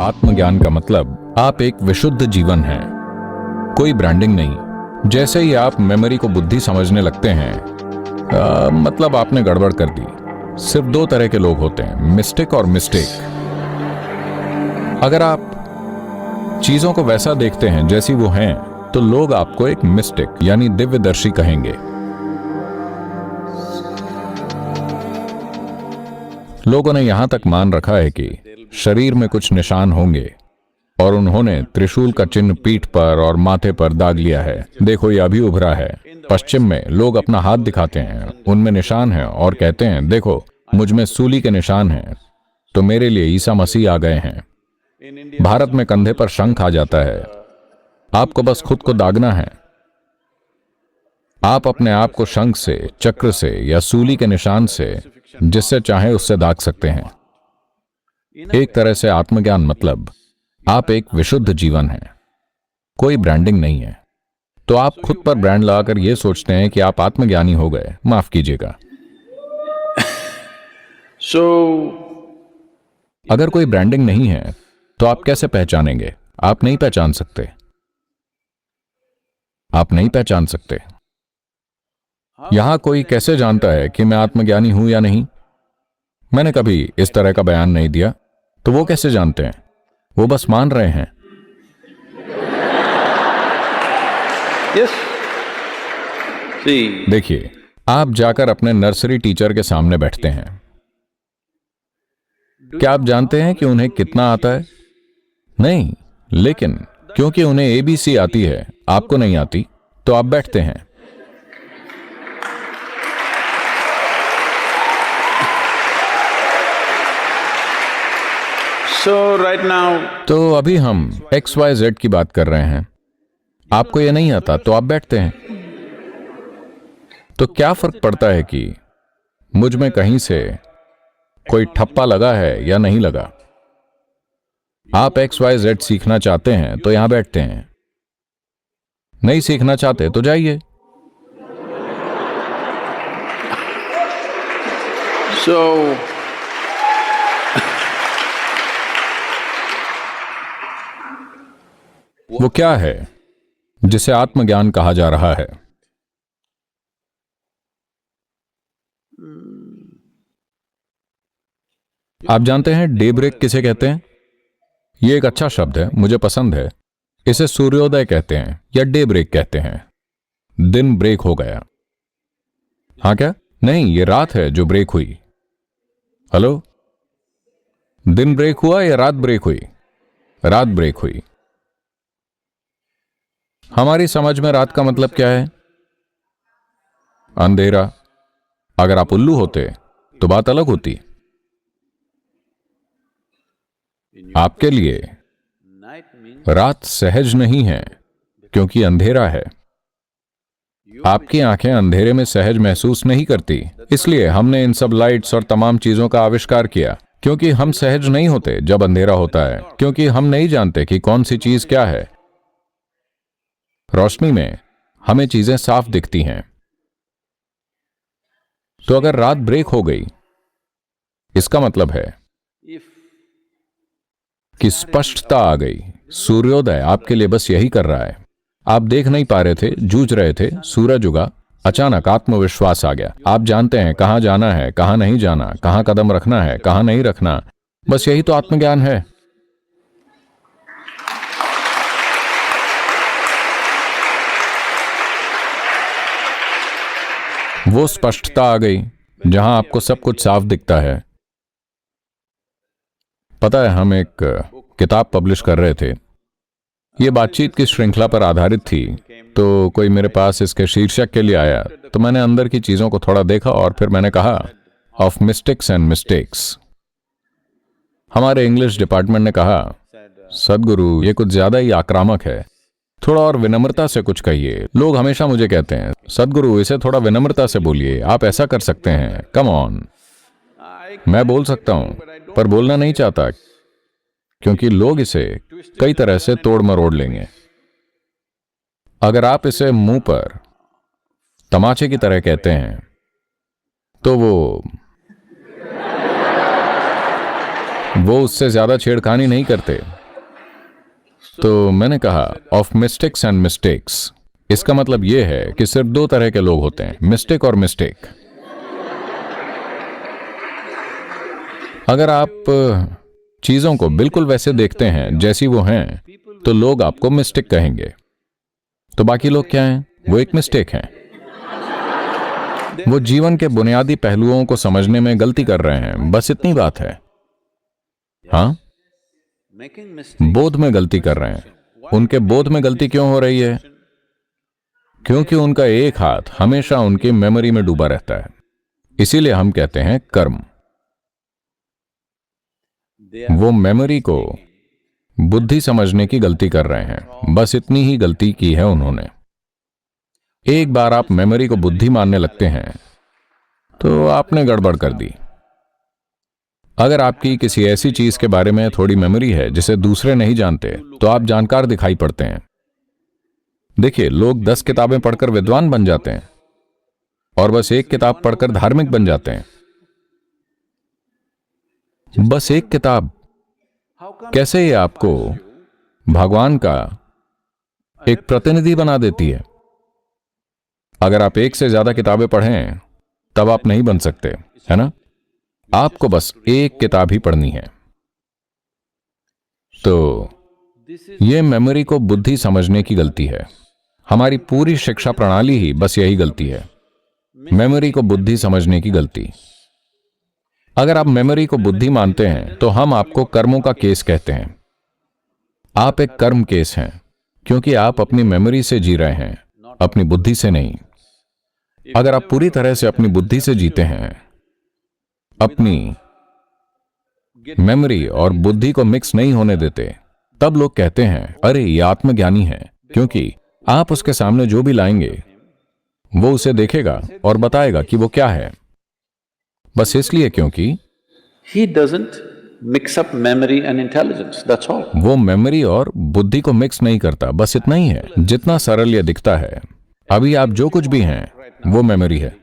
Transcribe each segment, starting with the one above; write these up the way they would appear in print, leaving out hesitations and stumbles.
आत्मज्ञान का मतलब आप एक विशुद्ध जीवन हैं, कोई ब्रांडिंग नहीं। जैसे ही आप मेमोरी को बुद्धि समझने लगते हैं, मतलब आपने गड़बड़ कर दी। सिर्फ दो तरह के लोग होते हैं, मिस्टिक और मिस्टेक। अगर आप चीजों को वैसा देखते हैं जैसी वो हैं, तो लोग आपको एक मिस्टिक यानी दिव्यदर्शी कहेंगे। लोगों ने यहां तक मान रखा है कि शरीर में कुछ निशान होंगे और उन्होंने त्रिशूल का चिन्ह पीठ पर और माथे पर दाग लिया है। देखो, यह अभी उभरा है। पश्चिम में लोग अपना हाथ दिखाते हैं, उनमें निशान है और कहते हैं, देखो मुझ में सूली के निशान हैं, तो मेरे लिए ईसा मसीह आ गए हैं। भारत में कंधे पर शंख आ जाता है। आपको बस खुद को दागना है। आप अपने आप को शंख से, चक्र से या सूली के निशान से, जिससे चाहे उससे दाग सकते हैं। एक तरह से आत्मज्ञान मतलब आप एक विशुद्ध जीवन हैं, कोई ब्रांडिंग नहीं है। तो आप खुद पर ब्रांड लगाकर यह सोचते हैं कि आप आत्मज्ञानी हो गए। माफ कीजिएगा। अगर कोई ब्रांडिंग नहीं है तो आप कैसे पहचानेंगे? आप नहीं पहचान सकते। आप नहीं पहचान सकते। यहां कोई कैसे जानता है कि मैं आत्मज्ञानी हूं या नहीं? मैंने कभी इस तरह का बयान नहीं दिया, तो वो कैसे जानते हैं? वो बस मान रहे हैं। Yes. देखिए, आप जाकर अपने नर्सरी टीचर के सामने बैठते हैं। क्या आप जानते हैं कि उन्हें कितना आता है? नहीं, लेकिन क्योंकि उन्हें एबीसी आती है, आपको नहीं आती, तो आप बैठते हैं। Right now, तो अभी हम XYZ की बात कर रहे हैं। आपको यह नहीं आता, तो आप बैठते हैं। तो क्या फर्क पड़ता है कि मुझ में कहीं से कोई ठप्पा लगा है या नहीं लगा? आप XYZ सीखना चाहते हैं तो यहां बैठते हैं। नहीं सीखना चाहते तो जाइए। वो क्या है जिसे आत्मज्ञान कहा जा रहा है? आप जानते हैं डे ब्रेक किसे कहते हैं? यह एक अच्छा शब्द है, मुझे पसंद है। इसे सूर्योदय कहते हैं या डे ब्रेक कहते हैं। दिन ब्रेक हो गया। हाँ क्या? नहीं, ये रात है जो ब्रेक हुई। हेलो? दिन ब्रेक हुआ या रात ब्रेक हुई? रात ब्रेक हुई। हमारी समझ में रात का मतलब क्या है? अंधेरा। अगर आप उल्लू होते तो बात अलग होती। आपके लिए रात सहज नहीं है क्योंकि अंधेरा है। आपकी आंखें अंधेरे में सहज महसूस नहीं करती। इसलिए हमने इन सब लाइट्स और तमाम चीजों का आविष्कार किया, क्योंकि हम सहज नहीं होते जब अंधेरा होता है, क्योंकि हम नहीं जानते कि कौन सी चीज क्या है। रोशनी में हमें चीजें साफ दिखती हैं। तो अगर रात ब्रेक हो गई, इसका मतलब है कि स्पष्टता आ गई। सूर्योदय आपके लिए बस यही कर रहा है। आप देख नहीं पा रहे थे, जूझ रहे थे, सूरज उगा, अचानक आत्मविश्वास आ गया। आप जानते हैं कहां जाना है, कहां नहीं जाना, कहां कदम रखना है, कहां नहीं रखना। बस यही तो आत्मज्ञान है। वो स्पष्टता आ गई जहां आपको सब कुछ साफ दिखता है। पता है, हम एक किताब पब्लिश कर रहे थे। ये बातचीत की श्रृंखला पर आधारित थी। तो कोई मेरे पास इसके शीर्षक के लिए आया, तो मैंने अंदर की चीजों को थोड़ा देखा और फिर मैंने कहा, ऑफ मिस्टिक्स एंड मिस्टेक्स। हमारे इंग्लिश डिपार्टमेंट ने कहा, सदगुरु ये कुछ ज्यादा ही आक्रामक है, थोड़ा और विनम्रता से कुछ कहिए। लोग हमेशा मुझे कहते हैं, सदगुरु इसे थोड़ा विनम्रता से बोलिए, आप ऐसा कर सकते हैं, कम ऑन। मैं बोल सकता हूं पर बोलना नहीं चाहता, क्योंकि लोग इसे कई तरह से तोड़ मरोड़ लेंगे। अगर आप इसे मुंह पर तमाचे की तरह कहते हैं तो वो उससे ज्यादा छेड़खानी नहीं करते। तो मैंने कहा ऑफ मिस्टेक्स एंड मिस्टेक्स, इसका मतलब यह है कि सिर्फ दो तरह के लोग होते हैं, मिस्टेक और मिस्टेक। अगर आप चीजों को बिल्कुल वैसे देखते हैं जैसी वो हैं, तो लोग आपको मिस्टेक कहेंगे। तो बाकी लोग क्या हैं? वो एक मिस्टेक हैं। वो जीवन के बुनियादी पहलुओं को समझने में गलती कर रहे हैं, बस इतनी बात है। हाँ, बोध में गलती कर रहे हैं। उनके बोध में गलती क्यों हो रही है? क्योंकि उनका एक हाथ हमेशा उनकी मेमोरी में डूबा रहता है। इसीलिए हम कहते हैं कर्म। वो मेमोरी को बुद्धि समझने की गलती कर रहे हैं, बस इतनी ही गलती की है उन्होंने। एक बार आप मेमोरी को बुद्धि मानने लगते हैं तो आपने गड़बड़ कर दी। अगर आपकी किसी ऐसी चीज के बारे में थोड़ी मेमोरी है जिसे दूसरे नहीं जानते, तो आप जानकार दिखाई पड़ते हैं। देखिए, लोग 10 किताबें पढ़कर विद्वान बन जाते हैं और बस एक किताब पढ़कर धार्मिक बन जाते हैं। बस एक किताब कैसे ये आपको भगवान का एक प्रतिनिधि बना देती है? अगर आप एक से ज्यादा किताबें पढ़ें तब आप नहीं बन सकते, है ना? आपको बस एक किताब ही पढ़नी है। तो यह मेमोरी को बुद्धि समझने की गलती है। हमारी पूरी शिक्षा प्रणाली ही बस यही गलती है, मेमोरी को बुद्धि समझने की गलती। अगर आप मेमोरी को बुद्धि मानते हैं तो हम आपको कर्मों का केस कहते हैं। आप एक कर्म केस हैं, क्योंकि आप अपनी मेमोरी से जी रहे हैं, अपनी बुद्धि से नहीं। अगर आप पूरी तरह से अपनी बुद्धि से जीते हैं, अपनी मेमोरी और बुद्धि को मिक्स नहीं होने देते, तब लोग कहते हैं अरे ये आत्मज्ञानी है, क्योंकि आप उसके सामने जो भी लाएंगे वो उसे देखेगा और बताएगा कि वो क्या है। बस इसलिए क्योंकि He doesn't mix up memory and intelligence, that's all. वो मेमोरी और बुद्धि को मिक्स नहीं करता, बस इतना ही है। जितना सरल ये दिखता है, अभी आप जो कुछ भी हैं वो मेमोरी है।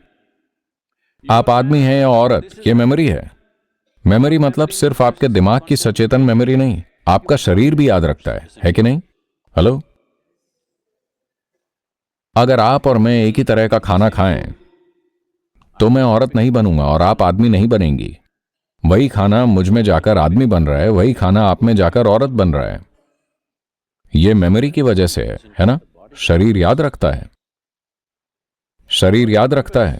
आप आदमी हैं या औरत, ये मेमोरी है। मेमोरी मतलब सिर्फ आपके दिमाग की सचेतन मेमोरी नहीं, आपका शरीर भी याद रखता है कि नहीं? हेलो, अगर आप और मैं एक ही तरह का खाना खाएं तो मैं औरत नहीं बनूंगा और आप आदमी नहीं बनेंगी। वही खाना मुझ में जाकर आदमी बन रहा है, वही खाना आप में जाकर औरत बन रहा है। यह मेमोरी की वजह से है ना? शरीर याद रखता है, शरीर याद रखता है।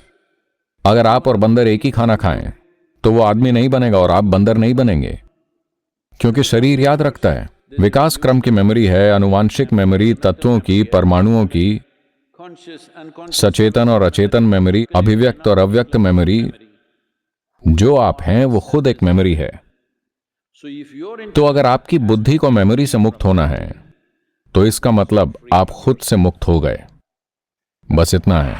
अगर आप और बंदर एक ही खाना खाएं तो वो आदमी नहीं बनेगा और आप बंदर नहीं बनेंगे, क्योंकि शरीर याद रखता है। विकास क्रम की मेमोरी है, आनुवांशिक मेमोरी, तत्वों की, परमाणुओं की, सचेतन और अचेतन मेमोरी, अभिव्यक्त और अव्यक्त मेमोरी। जो आप हैं वो खुद एक मेमोरी है। तो अगर आपकी बुद्धि को मेमोरी से मुक्त होना है तो इसका मतलब आप खुद से मुक्त हो गए। बस इतना है।